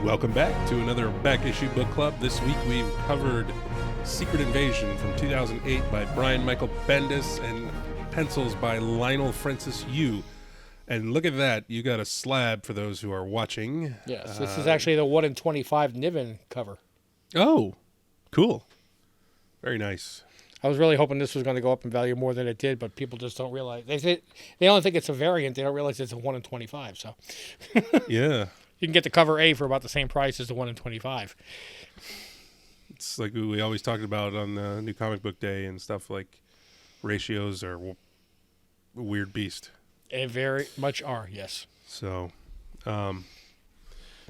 Welcome back to another Back Issue Book Club. This week we've covered Secret Invasion from 2008 by Brian Michael Bendis and pencils by Lionel Francis Yu. And look at that, you got a slab for those who are watching. Yes, this is actually the 1 in 25 Niven cover. Oh, cool. Very nice. I was really hoping this was going to go up in value more than it did, but people just don't realize. They only think it's a variant. They don't realize it's a 1 in 25. So Yeah. You can get the cover A for about the same price as the 1 in 25. It's like we always talked about on the New Comic Book Day and stuff, like ratios are a weird beast. They very much are, yes. So, but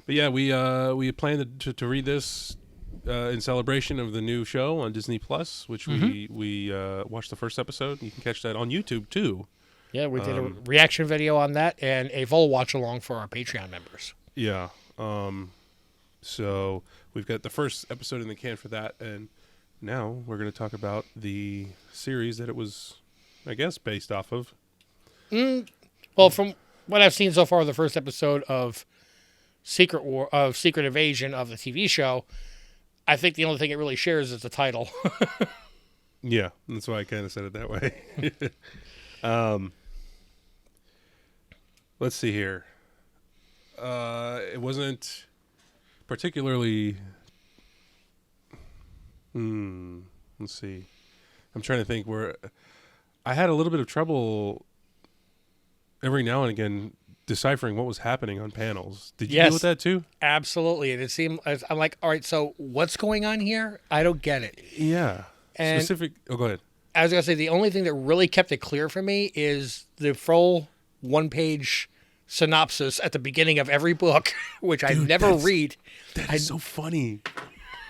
yeah, we planned to read this in celebration of the new show on Disney Plus, which we watched the first episode. You can catch that on YouTube too. Yeah, we did a reaction video on that and a full watch along for our Patreon members. Yeah. So we've got the first episode in the can for that, and now we're going to talk about the series that it was, I guess, based off of. Well, from what I've seen so far, the first episode of Secret Invasion of the TV show, I think the only thing it really shares is the title. Yeah, that's why I kind of said it that way. Let's see here. It wasn't particularly. Let's see. I'm trying to think where I had a little bit of trouble every now and again deciphering what was happening on panels. Did you deal with that too? Absolutely. And it seemed, I'm like, all right, so what's going on here? I don't get it. Yeah. And Oh, go ahead. I was going to say, the only thing that really kept it clear for me is the full one-page synopsis at the beginning of every book, which I never read. That's so funny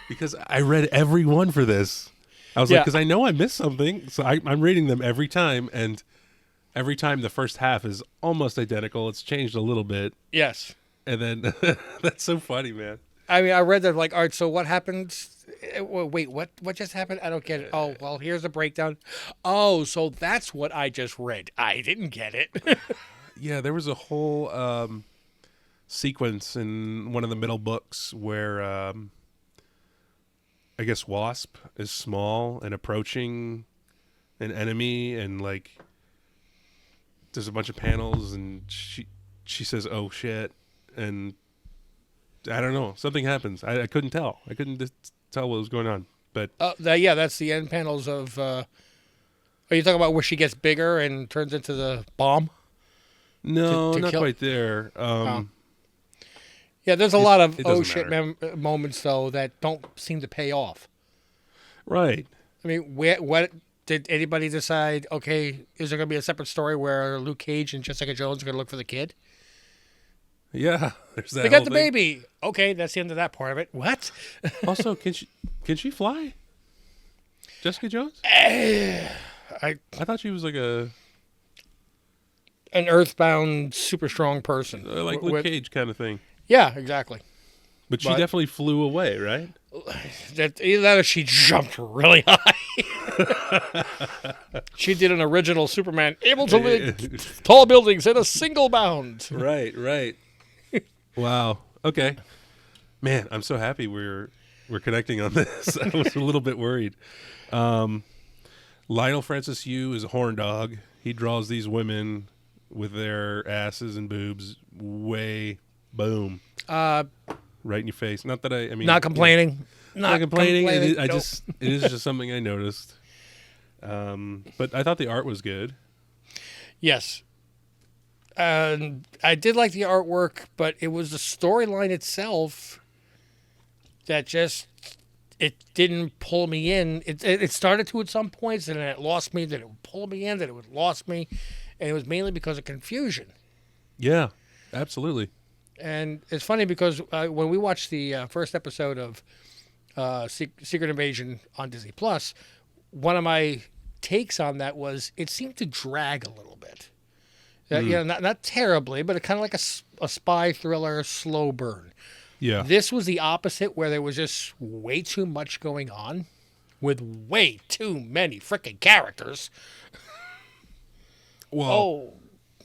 because I read every one for this. I was like, because I know I missed something, so I'm reading them every time, and every time the first half is almost identical. It's changed a little bit. Yes. And then that's so funny, man. I mean, I read that like, all right, so what happened? Wait, what just happened? I don't get it. Oh, well, here's a breakdown. Oh, so that's what I just read. I didn't get it. Yeah, there was a whole sequence in one of the middle books where I guess Wasp is small and approaching an enemy, and like there's a bunch of panels, and she says, "Oh shit," and I don't know, something happens. I couldn't tell. I couldn't tell what was going on. But that's the end panels of. Are you talking about where she gets bigger and turns into the bomb? No, not quite there. Yeah, there's a lot of oh shit moments though that don't seem to pay off. Right. I mean, what did anybody decide? Okay, is there going to be a separate story where Luke Cage and Jessica Jones are going to look for the kid? Yeah, there's that. They got the baby. Okay, that's the end of that part of it. What? Also, can she fly? Jessica Jones? I thought she was like an earthbound, super strong person, like Luke Cage kind of thing. Yeah, exactly. But she definitely flew away, right? Either that or she jumped really high. She did an original Superman, able to lift tall buildings in a single bound. Right. Wow. Okay. Man, I'm so happy we're connecting on this. I was a little bit worried. Lionel Francis Yu is a horn dog. He draws these women with their asses and boobs way boom. Right in your face. Not that I mean, not complaining. Not complaining. It is just something I noticed. But I thought the art was good. Yes. And I did like the artwork, but it was the storyline itself that just it didn't pull me in. It started to at some points, and then it lost me. Then it would pull me in. Then it would lost me, and it was mainly because of confusion. Yeah, absolutely. And it's funny because when we watched the first episode of Secret Invasion on Disney Plus, one of my takes on that was it seemed to drag a little bit. You know, not terribly, but kind of like a spy thriller, slow burn. Yeah. This was the opposite, where there was just way too much going on with way too many freaking characters. Well,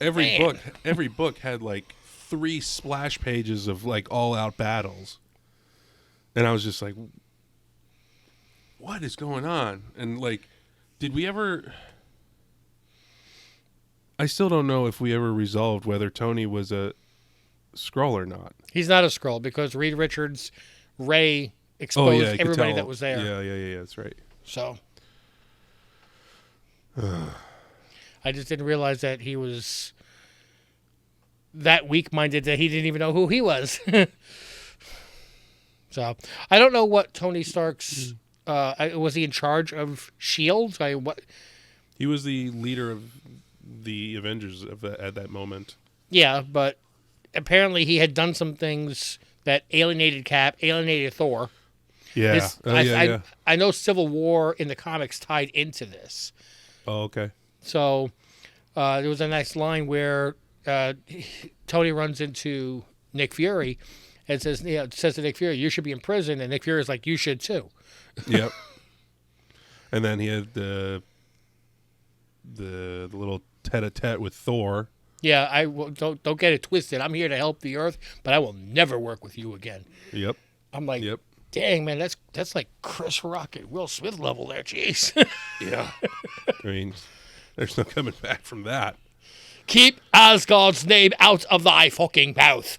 every book had like 3 splash pages of like all out battles, and I was just like, what is going on? And like, did we ever? I still don't know if we ever resolved whether Tony was a Skrull or not. He's not a Skrull because Reed Richards' Ray exposed everybody that was there. Yeah. That's right. So I just didn't realize that he was that weak-minded that he didn't even know who he was. So I don't know what Tony Stark's. Was he in charge of Shield? He was the leader of the Avengers at that moment. Yeah, but apparently he had done some things that alienated Cap, alienated Thor. Yeah. I know Civil War in the comics tied into this. Oh, okay. So there was a nice line where Tony runs into Nick Fury and says to Nick Fury, "You should be in prison," and Nick Fury is like, "You should too." Yep. And then he had the little tete-a-tete with Thor. Yeah, don't get it twisted. I'm here to help the Earth, but I will never work with you again. Yep. I'm like, yep. Dang, man, that's like Chris Rock and Will Smith level there, jeez. Yeah. I mean, there's no coming back from that. Keep Asgard's name out of thy fucking mouth.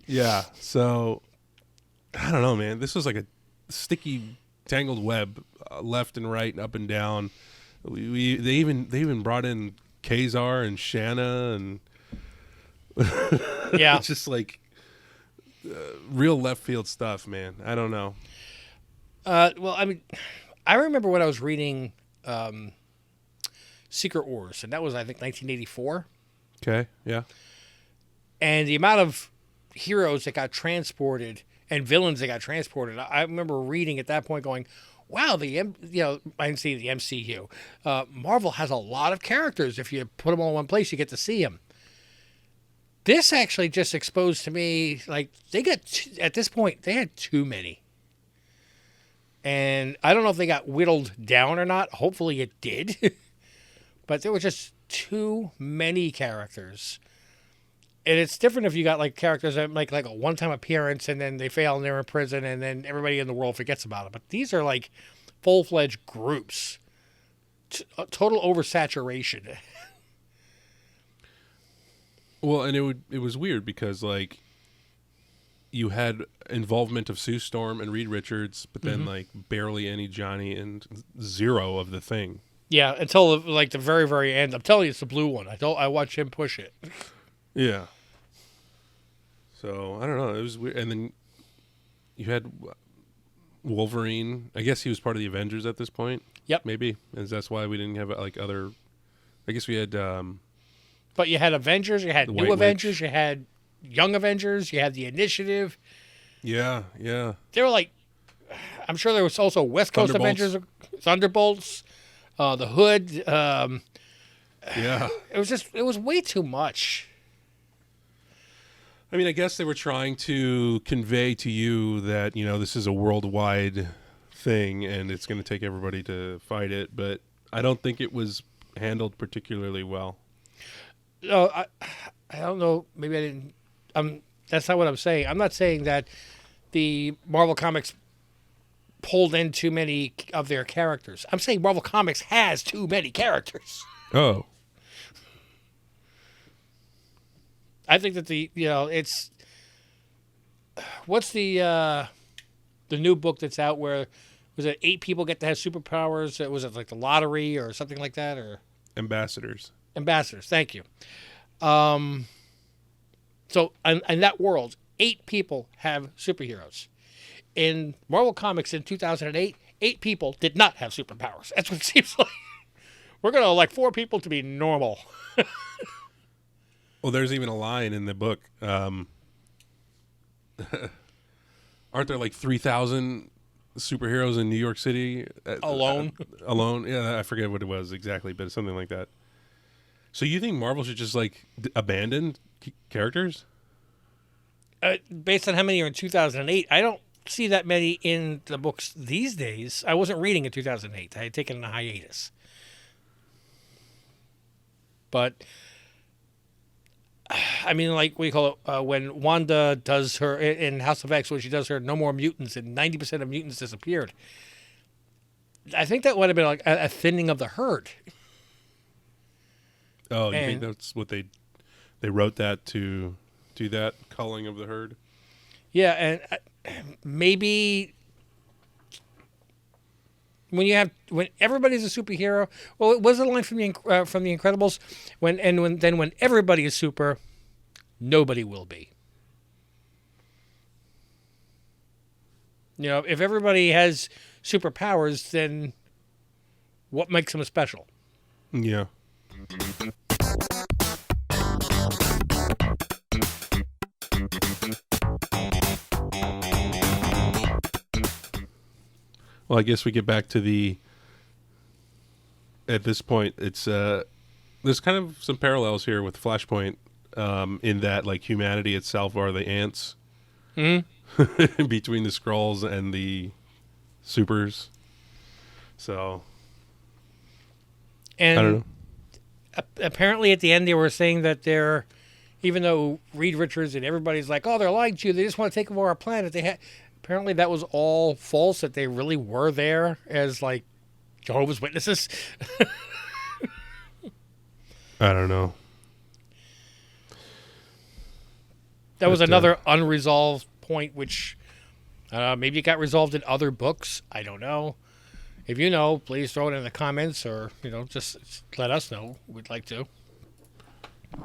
Yeah, so I don't know, man. This was like a sticky, tangled web, left and right and up and down. They even brought in Kazar and Shanna, and yeah, it's just like real left field stuff, man. I don't know. Well, I mean, I remember when I was reading Secret Wars, and that was, I think, 1984. Okay, yeah. And the amount of heroes that got transported and villains that got transported, I remember reading at that point going, wow, I didn't see the MCU. Marvel has a lot of characters. If you put them all in one place, you get to see them. This actually just exposed to me, like, at this point, they had too many. And I don't know if they got whittled down or not. Hopefully it did. But there were just too many characters. And it's different if you got like characters that make like a one-time appearance and then they fail and they're in prison and then everybody in the world forgets about it. But these are like full-fledged groups. Total oversaturation. Well, and it was weird because like you had involvement of Sue Storm and Reed Richards, but then like barely any Johnny and zero of the Thing. Yeah, until like the very, very end. I'm telling you, it's the blue one. I watched him push it. Yeah. So I don't know. It was weird, and then you had Wolverine. I guess he was part of the Avengers at this point. Yep. Maybe, and that's why we didn't have like other. I guess we had. But you had Avengers. You had New Avengers. You had Young Avengers. You had the Initiative. Yeah. They were like, I'm sure there was also West Coast Avengers, Thunderbolts, the Hood. Yeah. It was way too much. I mean, I guess they were trying to convey to you that, this is a worldwide thing and it's going to take everybody to fight it, but I don't think it was handled particularly well. I don't know. Maybe I didn't. That's not what I'm saying. I'm not saying that the Marvel Comics pulled in too many of their characters. I'm saying Marvel Comics has too many characters. Oh. I think that it's what's the new book that's out where was it 8 people get to have superpowers? Was it like the lottery or something like that, or Ambassadors? Thank you. So in that world, 8 people have superheroes. In Marvel Comics in 2008, 8 people did not have superpowers. That's what it seems like. We're gonna elect 4 people to be normal. Well, there's even a line in the book. Aren't there like 3,000 superheroes in New York City? Alone? Alone? Yeah, I forget what it was exactly, but it's something like that. So you think Marvel should just like abandon characters? Based on how many are in 2008, I don't see that many in the books these days. I wasn't reading in 2008. I had taken a hiatus. But I mean, like, what do you call it? When Wanda does her in House of X, when she does her No More Mutants, and 90% of mutants disappeared. I think that would have been like a thinning of the herd. Oh, you think And that's what they wrote that to do that culling of the herd? yeah, and maybe when everybody's a superhero. Well, it was a line from the Incredibles when everybody is super, nobody will be. You know, if everybody has superpowers, then what makes them special? Yeah. Well, I guess we get back to at this point, it's there's kind of some parallels here with Flashpoint, in that like humanity itself are the ants between the Skrulls and the supers. So I don't And know. apparently at the end they were saying that they're, even though Reed Richards and everybody's like, oh, they're lying to you, they just want to take over our planet. Apparently that was all false, that they really were there as like Jehovah's Witnesses. I don't know. That was But, another unresolved point, which maybe it got resolved in other books. I don't know. If you know, please throw it in the comments, or just let us know. We'd like to.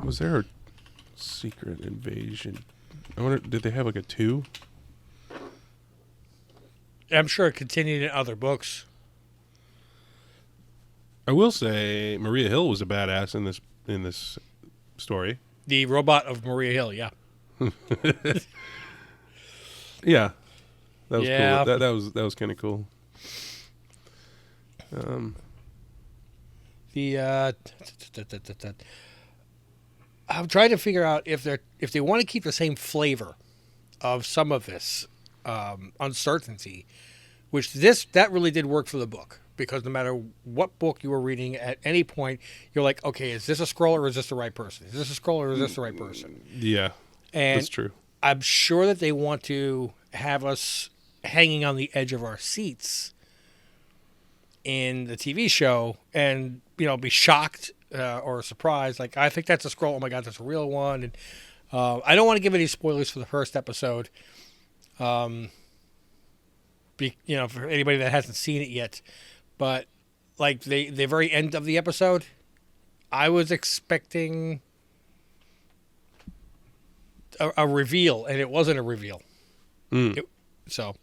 Was there a Secret Invasion? I wonder, did they have like a 2? I'm sure it continued in other books. I will say Maria Hill was a badass in this story. The robot of Maria Hill, yeah. Yeah, that was Yeah. cool. That was kind of cool. I'm trying to figure out if they want to keep the same flavor of some of this uncertainty, which that really did work for the book, because no matter what book you were reading at any point, you're like, okay, is this a Skrull or is this the right person? Is this a Skrull or is this the right person? Yeah, And that's true. I'm sure that they want to have us hanging on the edge of our seats in the TV show, and be shocked or surprised. Like, I think that's a Skrull. Oh my God, that's a real one. And I don't want to give any spoilers for the first episode. For anybody that hasn't seen it yet, but like the very end of the episode, I was expecting a reveal, and it wasn't a reveal. So,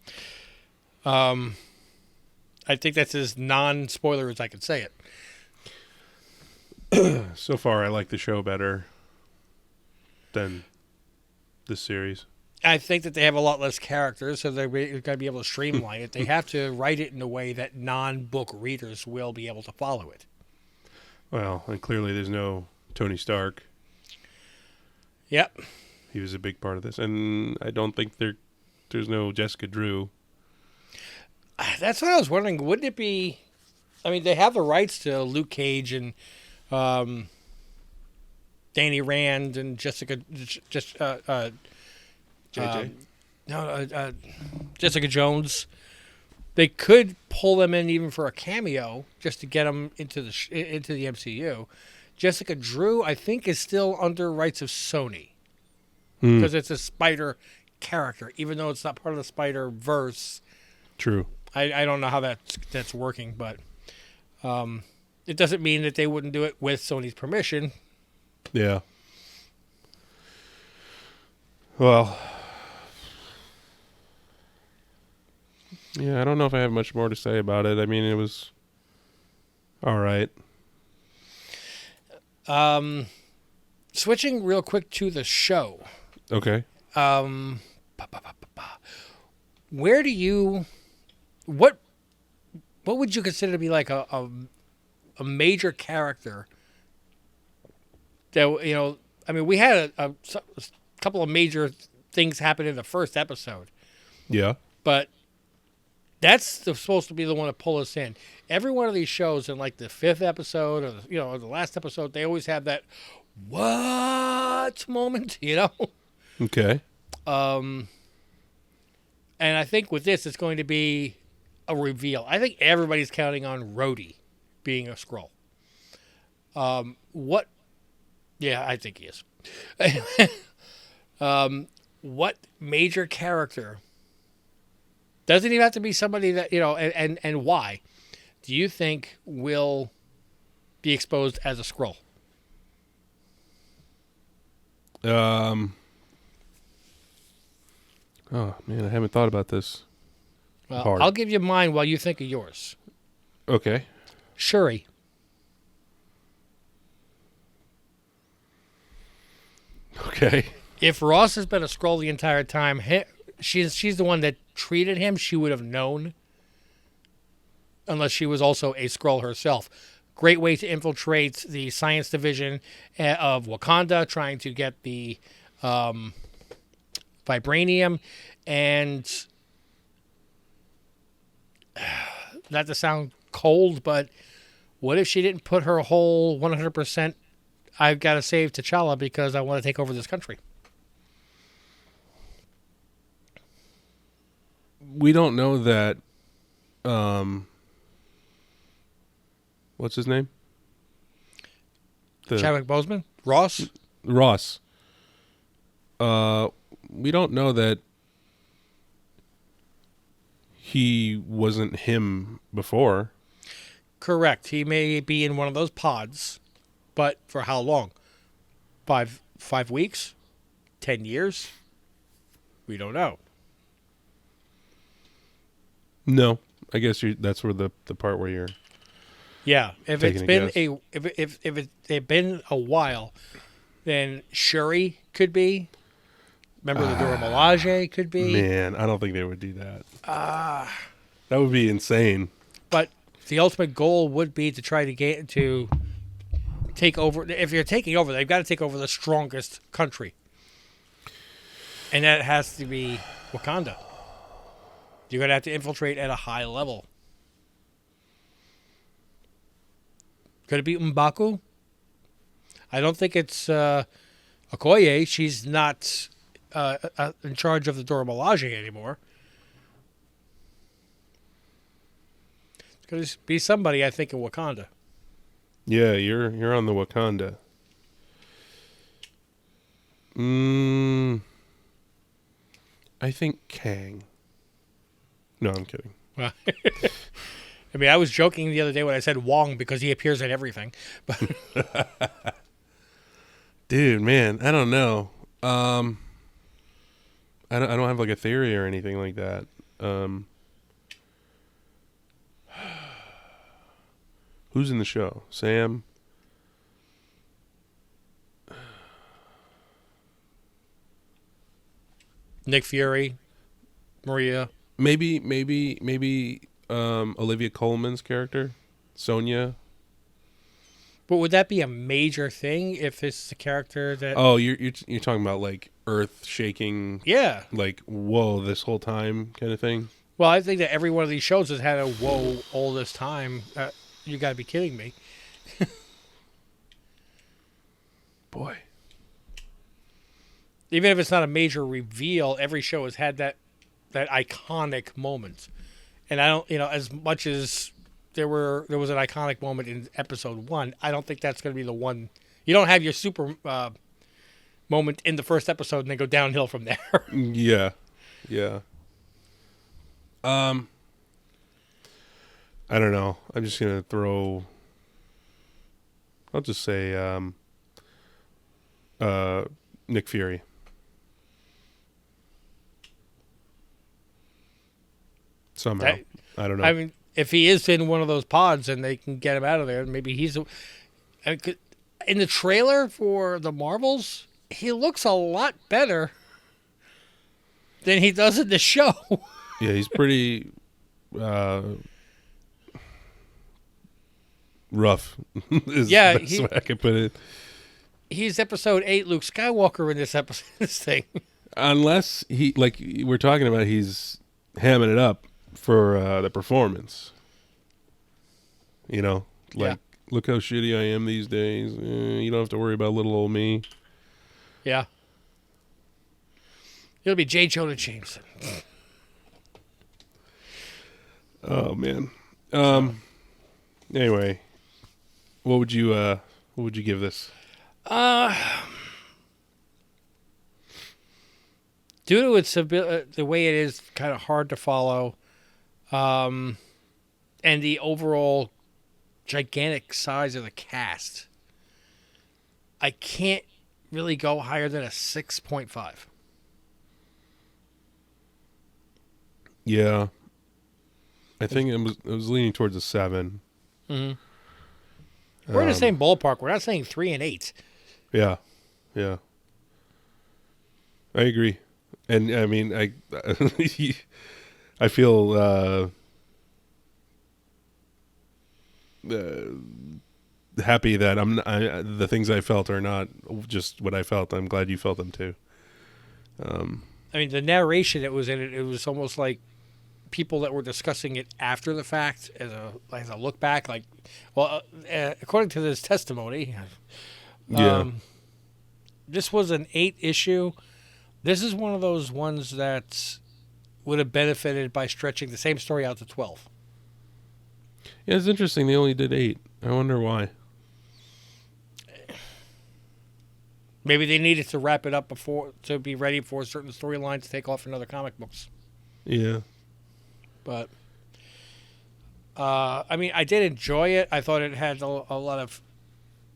I think that's as non-spoiler as I could say it. So far, I like the show better than this series. I think that they have a lot less characters, so they're going to be able to streamline it. They have to write it in a way that non-book readers will be able to follow it. Well, and clearly there's no Tony Stark. Yep. He was a big part of this, and I don't think there's no Jessica Drew. That's what I was wondering. Wouldn't it be? I mean, they have the rights to Luke Cage and Danny Rand and Jessica. JJ. Jessica Jones. They could pull them in even for a cameo just to get them into the MCU. Jessica Drew, I think, is still under rights of Sony because it's a Spider character, even though it's not part of the Spider Verse. True. I don't know how that's working, but it doesn't mean that they wouldn't do it with Sony's permission. Yeah. Well, yeah, I don't know if I have much more to say about it. I mean, it was all right. Switching real quick to the show. Okay. Where do you what would you consider to be like a major character that I mean, we had a couple of major things happen in the first episode, Yeah. but that's supposed to be the one to pull us in. Every one of these shows, in like the fifth episode or the last episode, they always have that what moment, Okay. And I think with this, it's going to be a reveal. I think everybody's counting on Rhodey being a Skrull. What? Yeah, I think he is. What major character, doesn't even have to be somebody that, and why, do you think will be exposed as a Skrull? Oh man, I haven't thought about this. Well, Hard. I'll give you mine while you think of yours. Okay. Shuri. Okay. If Ross has been a Skrull the entire time, she's the one that treated him, she would have known. Unless she was also a Skrull herself. Great way to infiltrate the science division of Wakanda, trying to get the vibranium. And not to sound cold, but what if she didn't put her whole 100%, I've got to save T'Challa because I want to take over this country? We don't know that. What's his name? Chadwick Boseman? Ross? Ross. We don't know that he wasn't him before. Correct. He may be in one of those pods, but for how long? 5 weeks? 10 years? We don't know. No, I guess that's where the part where you're. Yeah, if Taking it's a been guess. if it's been a while, then Shuri could be. Remember the Dora Milaje could be. Man, I don't think they would do that. That would be insane. But the ultimate goal would be to try to take over. If you're taking over, they've got to take over the strongest country, and that has to be Wakanda. You're going to have to infiltrate at a high level. Could it be M'Baku? I don't think it's Okoye. She's not in charge of the Dora Milaje anymore. It's going to be somebody, I think, in Wakanda. Yeah, you're on the Wakanda. I think Kang. No, I'm kidding. I mean, I was joking the other day when I said Wong because he appears in everything. But Dude, man, I don't know. I don't have like a theory or anything like that. Who's in the show? Sam? Nick Fury, Maria. Maybe Olivia Colman's character, Sonya. But would that be a major thing if it's a character that? Oh, you're talking about like earth shaking, Yeah. like whoa this whole time kind of thing. Well, I think that every one of these shows has had a whoa all this time. You got to be kidding me. Boy. Even if it's not a major reveal, every show has had that iconic moment. And I don't, as much as there was an iconic moment in episode 1, I don't think that's going to be the one. You don't have your super moment in the first episode and then go downhill from there. Yeah. I don't know. I'm just gonna throw. I'll just say Nick Fury. Somehow, I don't know. I mean, if he is in one of those pods and they can get him out of there, maybe he's. In the trailer for the Marvels, he looks a lot better than he does in the show. Yeah, he's pretty rough. Is Yeah, the best way I can put it. He's episode 8 Luke Skywalker in this episode. This thing. Unless he, like we're talking about, he's hamming it up for the performance. look how shitty I am these days. You don't have to worry about little old me. Yeah. It'll be J. Jonah Jameson. Oh man. Anyway, what would you give this? Due to its the way it is kind of hard to follow, and the overall gigantic size of the cast, I can't really go higher than a 6.5. Yeah. I think it was leaning towards a 7. Mm-hmm. We're in the same ballpark. We're not saying 3 and 8. Yeah. Yeah. I agree. And I mean, I feel happy that the things I felt are not just what I felt. I'm glad you felt them too. I mean, the narration that was in it, it was almost like people that were discussing it after the fact as a look back. Like, well, according to this testimony, this was an 8 issue. This is one of those ones that would have benefited by stretching the same story out to 12. Yeah, it's interesting. They only did 8. I wonder why. Maybe they needed to wrap it up to be ready for a certain storyline to take off in other comic books. Yeah. But, I mean, I did enjoy it. I thought it had a lot of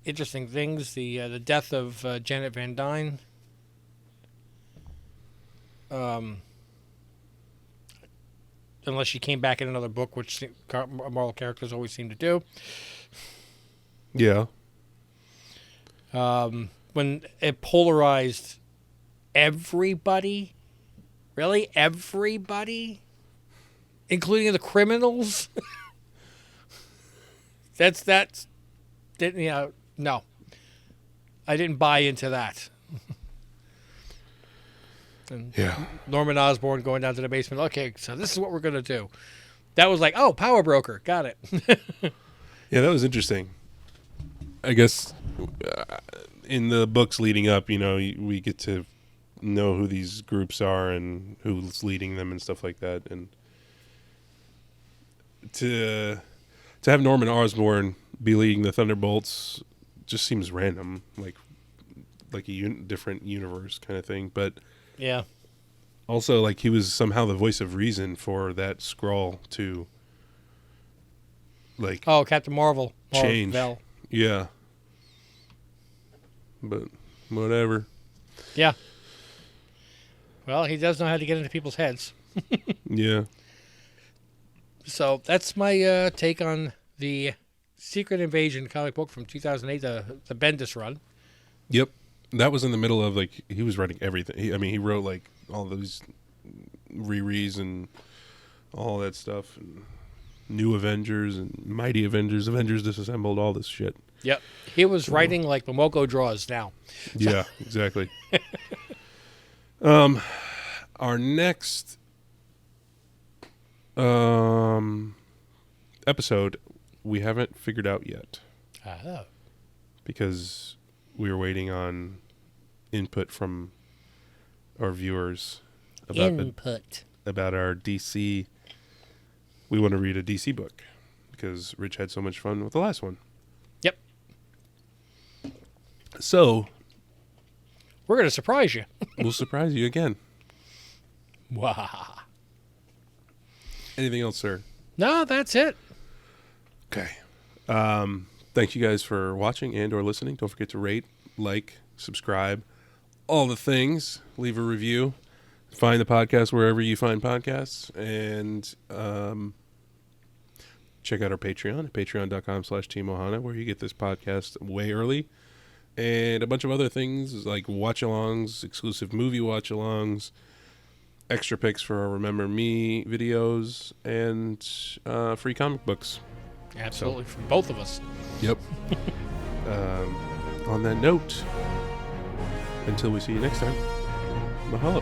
interesting things. The death of Janet Van Dyne. Unless she came back in another book, which Marvel characters always seem to do. Yeah. When it polarized everybody, really everybody, including the criminals. No, I didn't buy into that. And yeah. Norman Osborn going down to the basement. Okay, so this is what we're going to do. That was like, oh, power broker. Got it. Yeah, that was interesting. I guess in the books leading up, we get to know who these groups are and who's leading them and stuff like that. And to have Norman Osborn be leading the Thunderbolts just seems random, like a different universe kind of thing. But yeah. Also, like, he was somehow the voice of reason for that Skrull to, like... Oh, Captain Marvel. Change. Bell. Yeah. But, whatever. Yeah. Well, he does know how to get into people's heads. Yeah. So, that's my take on the Secret Invasion comic book from 2008, the Bendis run. Yep. That was in the middle of, like, he was writing everything. He wrote, like, all those rereads and all that stuff. And New Avengers and Mighty Avengers, Avengers Disassembled, all this shit. Yep. He was writing like Momoko draws now. Yeah, exactly. Our next episode, we haven't figured out yet. Because we were waiting on input from our viewers about our DC. We want to read a DC book because Rich had so much fun with the last one. Yep. So we're going to surprise you. We'll surprise you again. Wow. Anything else, sir? No, that's it. Okay. Thank you guys for watching and or listening. Don't forget to rate, like, subscribe, all the things. Leave a review. Find the podcast wherever you find podcasts. And check out our Patreon, patreon.com/TeamOhana, where you get this podcast way early. And a bunch of other things like watch-alongs, exclusive movie watch-alongs, extra picks for our Remember Me videos, and free comic books. Absolutely, so, from both of us. Yep. On that note, until we see you next time, mahalo.